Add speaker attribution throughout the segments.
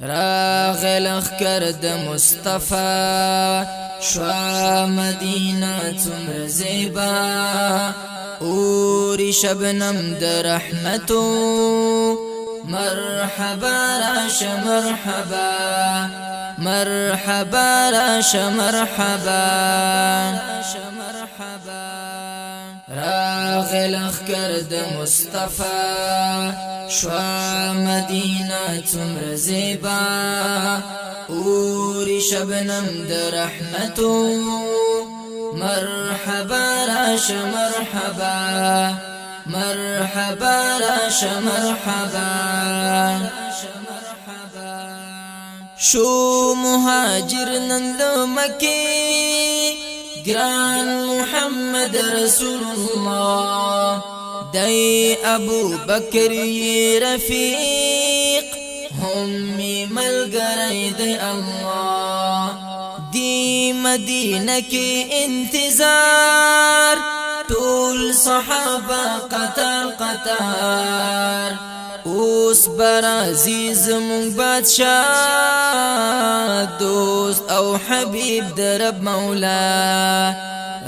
Speaker 1: راغی لخکر د مصطفی شوا مدینه څومره زیبا اوری شبنم د رحمتو مرحبا راش مرحبا مرحبا راش مرحبا راغی لخکر د مصطفی شوا مدینه څومره زیبا اوری شبنم د رحمتو مرحبا راش مرحبا مرحبا راش مرحبا شو مهاجر نند مکی گران محمد رسول الله دای ابو بکر رفیق هم ملګری د الله دی مدینه کې انتظار ټول صحابه قطار قطار اوس بر عزیز مون بادشاہ دوست او حبیب در رب مولا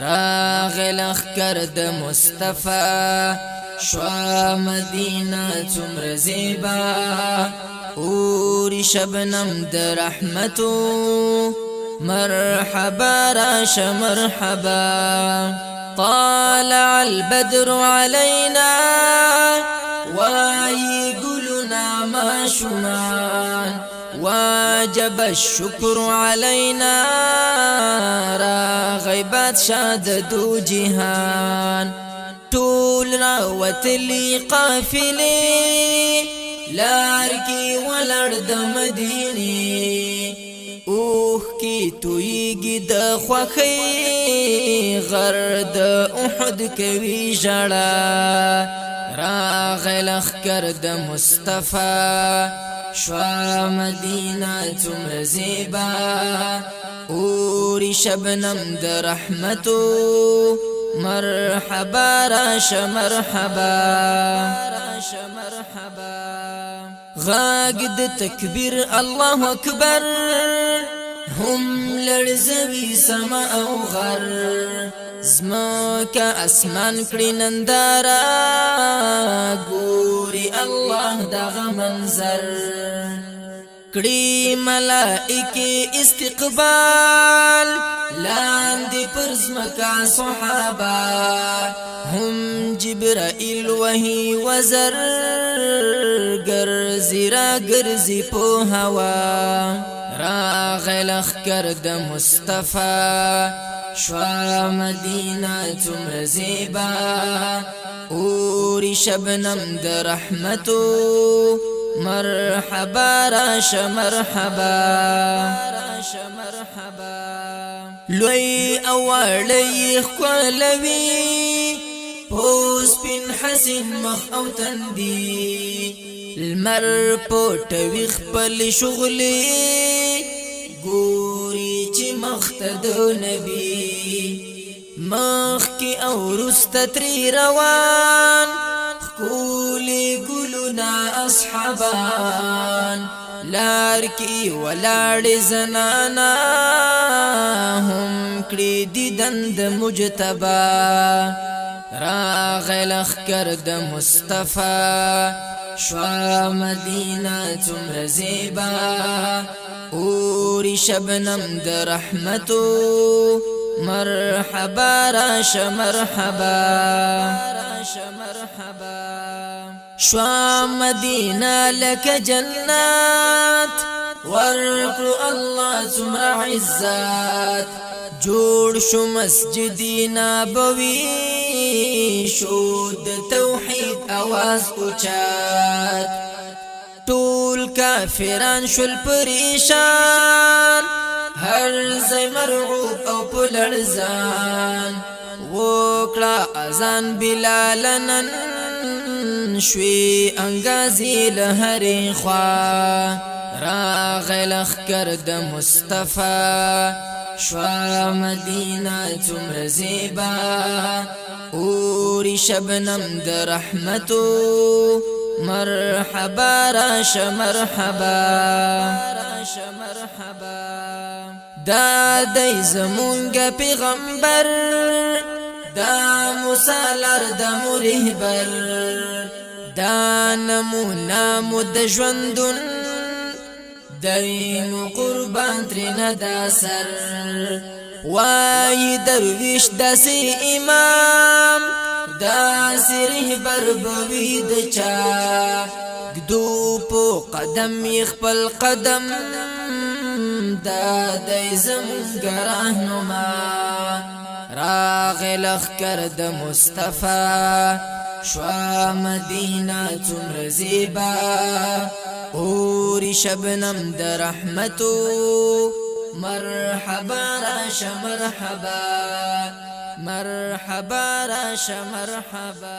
Speaker 1: راغی لخکر د مصطفی شوا مدینه څومره زیبا اوری شبنم د رحمتو مرحبا راش مرحبا طالع البدر علينا ويقولنا ما شمان واجب الشكر علينا راغی بادشاہ د دو جهان طول راوتلی قافلی لارکی ولړ د مدینی اوخ کی تویگی د خوخی غرد احد کوي جړه راغی لخکر د مصطفی شوا مدینه څومره زیبا اوری شبنم د رحمتو مرحبا راش مرحبا غاګ د تکبیر الله اکبر هم لړزوي سما او غر زمکا اسمان کړي نندارا ګوري الله دغه منظر کړي ملائکه استقبال لاندې پر زمکا صحابه هم جبرائیل وحی وزر ګرځي را ګرځي په هوا راغی لخکر د مصطفی شوا مدینه څومره زیبا اوری شبنم د رحمتو مرحبا راش مرحبا لوی اوړی خولوي پوس پن حسین مخ او تندی المر پټوي خپل شغلي ګوري چې مختد نبی مخ کی او رست تری روان کولی ګلونا اصحابان لار کی ولاړ زنانا هم کړي دیدن د مجتبی راغی لخکر د مصطفی شوا مدینه څومره زیبا اوری شبنم د رحمتو مرحبا راش مرحبا شوا مدینه لک جنات ورکو الله څومره عزت جوړ شو مسجد نبوي شو د توحید आवाज اوچات ټول کافران شول پریشان هر ځای مرعوب او پلړزان وکړه اذان بلال نن شوي انګازي له هرې خوا راغی لخکر د مصطفی شوا مدینه څومره زیبا اوری شبنم د رحمتو مرحبا راش مرحبا دا دی زمونگ پیغمبر دا مسالر دا مرهبر دا نمونا مد ژوندون دین قربان ترنا دا سر وای درویش داسی امام داسی رهبر بوی دچا گدو پو قدم یخپل قدم دا دی زمونگ رهنما راغ لخکر د مصطفی شوا مدینه تمر زیبا اوری شبنم د رحمتو مرحبا راش مرحبا مرحبا راش مرحبا